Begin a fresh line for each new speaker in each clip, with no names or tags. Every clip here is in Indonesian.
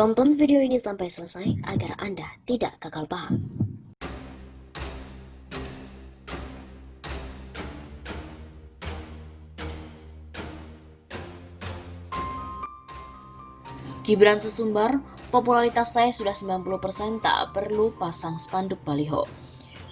Tonton video ini sampai selesai agar Anda tidak gagal paham. Gibran sesumbar, popularitas saya sudah 90%, tak perlu pasang spanduk baliho.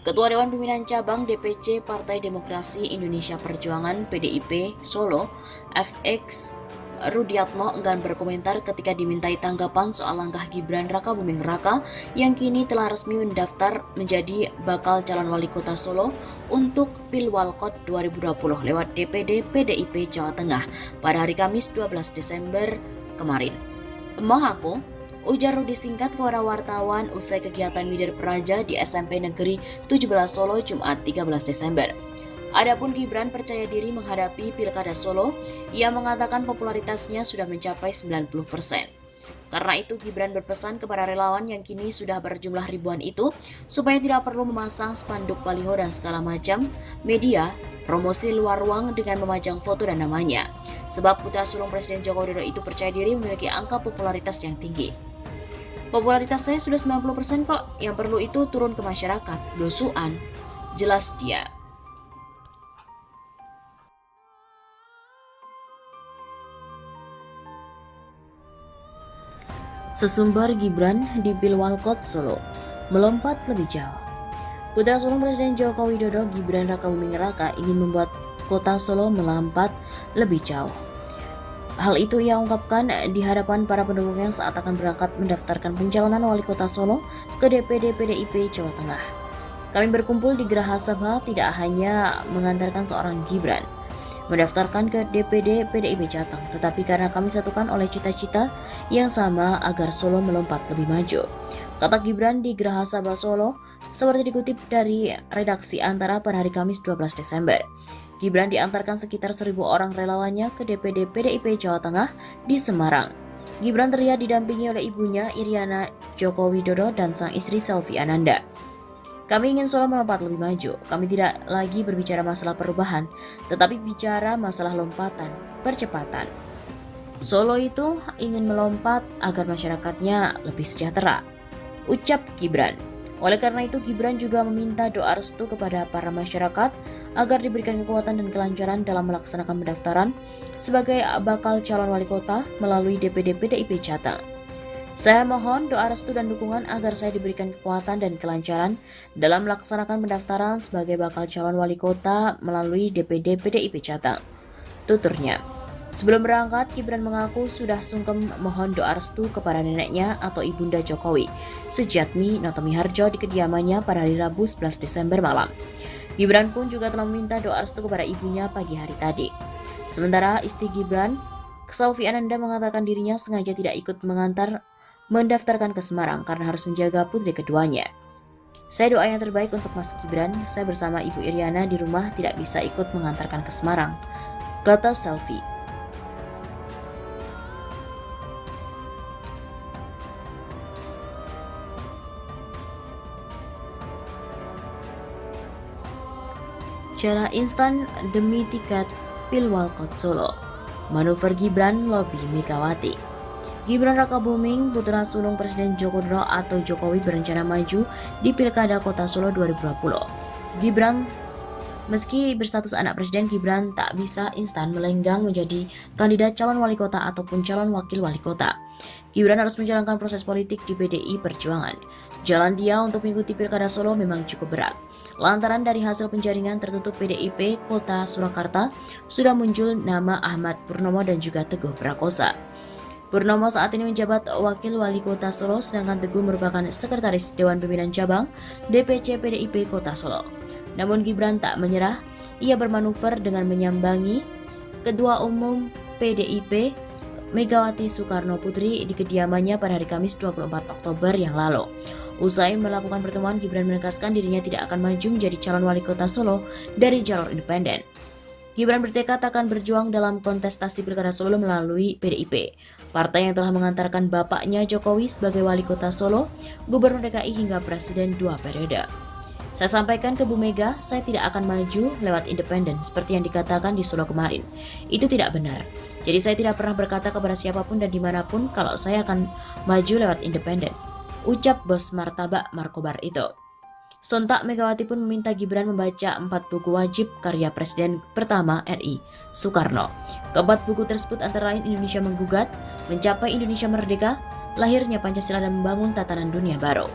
Ketua Dewan Pimpinan Cabang DPC Partai Demokrasi Indonesia Perjuangan PDIP Solo, FX Rudiatmo enggan berkomentar ketika dimintai tanggapan soal langkah Gibran Rakabuming Raka yang kini telah resmi mendaftar menjadi bakal calon wali kota Solo untuk Pilwalkot 2020 lewat DPD PDIP Jawa Tengah pada hari Kamis 12 Desember kemarin. Emoh aku, ujar Rudi singkat kepada wartawan usai kegiatan Midir Praja di SMP Negeri 17 Solo Jumat 13 Desember. Adapun Gibran percaya diri menghadapi Pilkada Solo, ia mengatakan popularitasnya sudah mencapai 90%. Karena itu Gibran berpesan kepada relawan yang kini sudah berjumlah ribuan itu, supaya tidak perlu memasang spanduk baliho dan segala macam media promosi luar ruang dengan memajang foto dan namanya. Sebab putra sulung Presiden Joko Widodo itu percaya diri memiliki angka popularitas yang tinggi. Popularitas saya sudah 90% kok, yang perlu itu turun ke masyarakat, belusuan, jelas dia. Sesumbar Gibran di Pilwalkot Solo, melompat lebih jauh. Putra sulung Presiden Joko Widodo Gibran Rakabuming Raka ingin membuat kota Solo melompat lebih jauh. Hal itu ia ungkapkan di hadapan para pendukungnya saat akan berangkat mendaftarkan pencalonan wali kota Solo ke DPD PDIP Jawa Tengah. Kami berkumpul di Geraha Sabha tidak hanya mengantarkan seorang Gibran mendaftarkan ke DPD PDIP Jateng, tetapi karena kami satukan oleh cita-cita yang sama agar Solo melompat lebih maju, kata Gibran di Geraha Sabha Solo, seperti dikutip dari redaksi Antara pada hari Kamis 12 Desember. Gibran diantarkan sekitar 1.000 orang relawannya ke DPD PDIP Jawa Tengah di Semarang. Gibran terlihat didampingi oleh ibunya Iriana Joko Widodo dan sang istri Selvi Ananda. Kami ingin Solo melompat lebih maju. Kami tidak lagi berbicara masalah perubahan, tetapi bicara masalah lompatan, percepatan. Solo itu ingin melompat agar masyarakatnya lebih sejahtera, ucap Gibran. Oleh karena itu, Gibran juga meminta doa restu kepada para masyarakat agar diberikan kekuatan dan kelancaran dalam melaksanakan pendaftaran sebagai bakal calon wali kota melalui DPD PDIP Jateng. Saya mohon doa restu dan dukungan agar saya diberikan kekuatan dan kelancaran dalam melaksanakan pendaftaran sebagai bakal calon wali kota melalui DPD PDIP Jateng, tuturnya. Sebelum berangkat, Gibran mengaku sudah sungkem mohon doa restu kepada neneknya atau Ibunda Jokowi, Sujiatmi Notomiharjo di kediamannya pada hari Rabu 11 Desember malam. Gibran pun juga telah meminta doa restu kepada ibunya pagi hari tadi. Sementara istri Gibran, Selvi Ananda mengatakan dirinya sengaja tidak ikut mendaftarkan ke Semarang karena harus menjaga putri keduanya. Saya doa yang terbaik untuk Mas Gibran, saya bersama Ibu Iriana di rumah tidak bisa ikut mengantarkan ke Semarang, kata Selvi. Cara instan demi tiket Pilwalkot Solo, manuver Gibran lobby Megawati. Gibran Rakabuming, putra sulung Presiden Joko Widodo atau Jokowi berencana maju di Pilkada Kota Solo 2020. Gibran, meski berstatus anak presiden, Gibran tak bisa instan melenggang menjadi kandidat calon wali kota ataupun calon wakil wali kota. Gibran harus menjalankan proses politik di PDI Perjuangan. Jalan dia untuk mengikuti Pilkada Solo memang cukup berat. Lantaran dari hasil penjaringan tertutup PDIP Kota Surakarta, sudah muncul nama Ahmad Purnomo dan juga Teguh Prakosa. Purnomo saat ini menjabat Wakil Wali Kota Solo, sedangkan Teguh merupakan Sekretaris Dewan Pimpinan Cabang DPC PDIP Kota Solo. Namun Gibran tak menyerah, ia bermanuver dengan menyambangi Ketua Umum PDIP Megawati Soekarno Putri di kediamannya pada hari Kamis 24 Oktober yang lalu. Usai melakukan pertemuan, Gibran menegaskan dirinya tidak akan maju menjadi calon wali kota Solo dari jalur independen. Gibran bertekad akan berjuang dalam kontestasi Pilkada Solo melalui PDIP. Partai yang telah mengantarkan bapaknya Jokowi sebagai wali kota Solo, gubernur DKI hingga presiden 2 periode. Saya sampaikan ke Bu Mega, saya tidak akan maju lewat independen seperti yang dikatakan di Solo kemarin. Itu tidak benar. Jadi saya tidak pernah berkata kepada siapapun dan dimanapun kalau saya akan maju lewat independen. Ucap bos martabak Markobar itu. Sontak Megawati pun meminta Gibran membaca 4 buku wajib karya Presiden pertama RI, Soekarno. Keempat buku tersebut antara lain Indonesia Menggugat, Mencapai Indonesia Merdeka, Lahirnya Pancasila dan Membangun Tatanan Dunia Baru.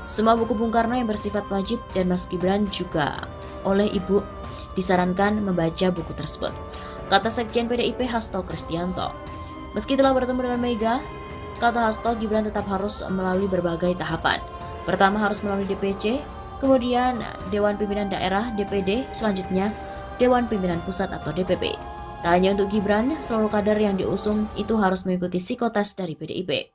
Semua buku Bung Karno yang bersifat wajib dan Mas Gibran juga oleh Ibu disarankan membaca buku tersebut. Kata Sekjen PDIP Hasto Kristianto. Meski telah bertemu dengan Mega, kata Hasto, Gibran tetap harus melalui berbagai tahapan. Pertama harus melalui DPC, kemudian Dewan Pimpinan Daerah DPD, selanjutnya Dewan Pimpinan Pusat atau DPP. Tak hanya untuk Gibran, seluruh kader yang diusung itu harus mengikuti psikotes dari PDIP.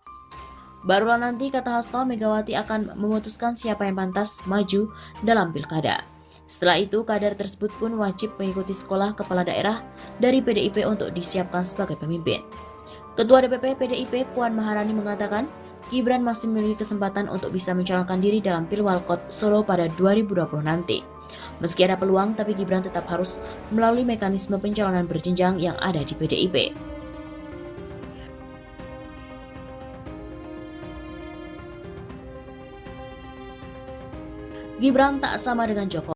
Barulah nanti, kata Hasto, Megawati akan memutuskan siapa yang pantas maju dalam pilkada. Setelah itu, kader tersebut pun wajib mengikuti sekolah kepala daerah dari PDIP untuk disiapkan sebagai pemimpin. Ketua DPP PDIP Puan Maharani mengatakan, Gibran masih memiliki kesempatan untuk bisa mencalonkan diri dalam Pilwalkot Solo pada 2020 nanti. Meski ada peluang, tapi Gibran tetap harus melalui mekanisme pencalonan berjenjang yang ada di PDIP. Gibran tak sama dengan Jokowi.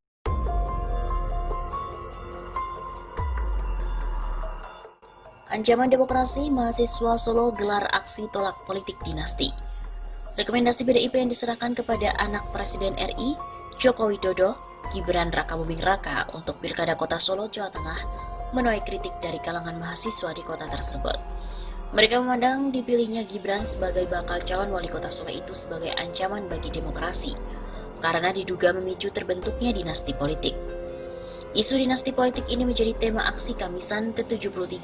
Ancaman demokrasi, mahasiswa Solo gelar aksi tolak politik dinasti. Rekomendasi PDIP yang diserahkan kepada anak Presiden RI, Joko Widodo, Gibran Rakabuming Raka untuk Pilkada Kota Solo, Jawa Tengah, menuai kritik dari kalangan mahasiswa di kota tersebut. Mereka memandang dipilihnya Gibran sebagai bakal calon wali kota Solo itu sebagai ancaman bagi demokrasi, karena diduga memicu terbentuknya dinasti politik. Isu dinasti politik ini menjadi tema aksi Kamisan ke-73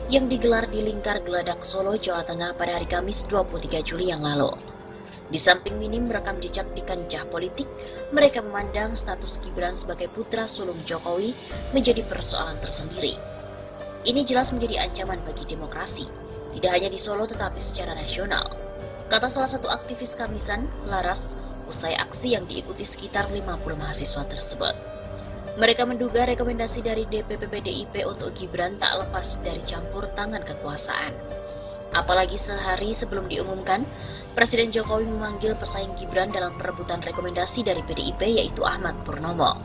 yang digelar di Lingkar Geladak Solo, Jawa Tengah pada hari Kamis 23 Juli yang lalu. Di samping minim rekam jejak di kancah politik, mereka memandang status Gibran sebagai putra sulung Jokowi menjadi persoalan tersendiri. Ini jelas menjadi ancaman bagi demokrasi, tidak hanya di Solo tetapi secara nasional. Kata salah satu aktivis Kamisan, Laras, usai aksi yang diikuti sekitar 50 mahasiswa tersebut. Mereka menduga rekomendasi dari DPP PDIP untuk Gibran tak lepas dari campur tangan kekuasaan. Apalagi sehari sebelum diumumkan, Presiden Jokowi memanggil pesaing Gibran dalam perebutan rekomendasi dari PDIP yaitu Ahmad Purnomo.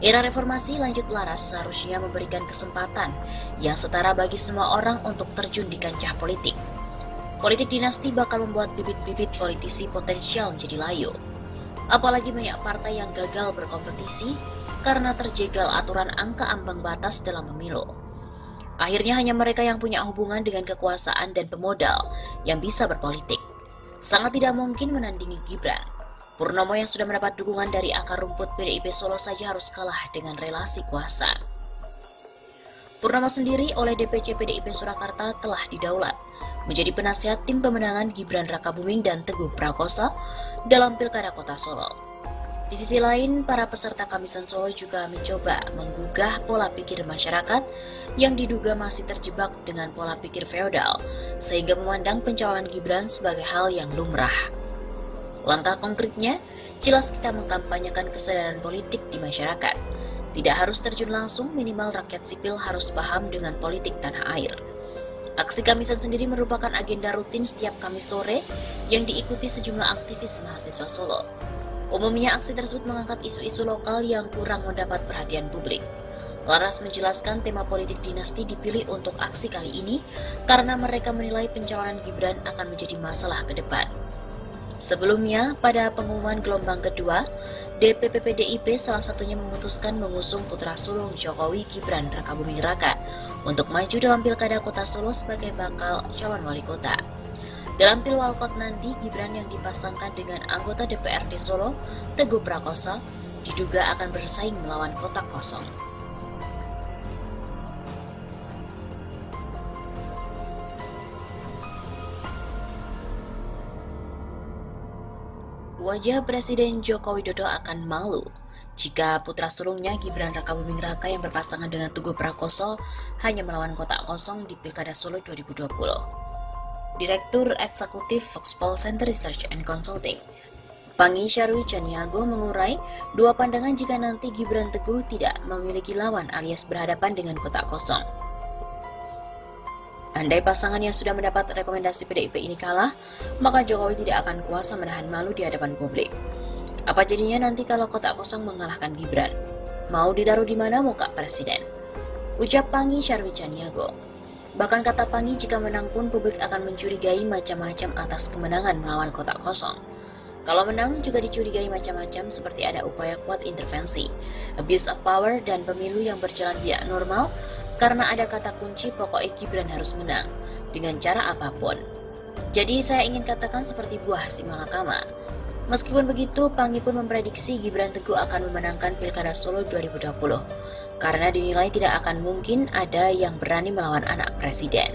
Era reformasi, lanjut Laras, seharusnya memberikan kesempatan yang setara bagi semua orang untuk terjun di kancah politik. Politik dinasti bakal membuat bibit-bibit politisi potensial menjadi layu. Apalagi banyak partai yang gagal berkompetisi karena terjegal aturan angka ambang batas dalam pemilu. Akhirnya hanya mereka yang punya hubungan dengan kekuasaan dan pemodal yang bisa berpolitik. Sangat tidak mungkin menandingi Gibran. Purnomo yang sudah mendapat dukungan dari akar rumput PDIP Solo saja harus kalah dengan relasi kuasa. Purnomo sendiri oleh DPC PDIP Surakarta telah didaulat menjadi penasihat tim pemenangan Gibran Rakabuming dan Teguh Prakoso dalam Pilkada Kota Solo. Di sisi lain, para peserta Kamisan Solo juga mencoba menggugah pola pikir masyarakat yang diduga masih terjebak dengan pola pikir feodal, sehingga memandang pencalonan Gibran sebagai hal yang lumrah. Langkah konkretnya, jelas kita mengkampanyekan kesadaran politik di masyarakat. Tidak harus terjun langsung, minimal rakyat sipil harus paham dengan politik tanah air. Aksi Kamisan sendiri merupakan agenda rutin setiap Kamis sore yang diikuti sejumlah aktivis mahasiswa Solo. Umumnya aksi tersebut mengangkat isu-isu lokal yang kurang mendapat perhatian publik. Laras menjelaskan tema politik dinasti dipilih untuk aksi kali ini karena mereka menilai pencalonan Gibran akan menjadi masalah ke depan. Sebelumnya, pada pengumuman gelombang kedua, DPP PDIP salah satunya memutuskan mengusung putra sulung Jokowi Gibran Rakabuming Raka untuk maju dalam Pilkada Kota Solo sebagai bakal calon wali kota. Dalam Pilwalkot nanti, Gibran yang dipasangkan dengan anggota DPRD Solo, Teguh Prakoso, diduga akan bersaing melawan kotak kosong. Wajah Presiden Joko Widodo akan malu jika putra sulungnya Gibran Rakabuming Raka yang berpasangan dengan Teguh Prakoso hanya melawan kotak kosong di Pilkada Solo 2020. Direktur Eksekutif Foxpol Center Research and Consulting. Pangi Syarwi Caniago mengurai dua pandangan jika nanti Gibran Teguh tidak memiliki lawan alias berhadapan dengan kotak kosong. Andai pasangan yang sudah mendapat rekomendasi PDIP ini kalah, maka Jokowi tidak akan kuasa menahan malu di hadapan publik. Apa jadinya nanti kalau kotak kosong mengalahkan Gibran? Mau ditaruh di mana muka presiden? Ucap Pangi Syarwi Caniago. Bahkan kata Pangi, jika menang pun publik akan mencurigai macam-macam atas kemenangan melawan kotak kosong. Kalau menang juga dicurigai macam-macam seperti ada upaya kuat intervensi, abuse of power, dan pemilu yang berjalan tidak normal karena ada kata kunci pokoknya Gibran harus menang dengan cara apapun. Jadi saya ingin katakan seperti buah si malakama. Meskipun begitu, Pangi pun memprediksi Gibran Teguh akan memenangkan Pilkada Solo 2020 karena dinilai tidak akan mungkin ada yang berani melawan anak presiden.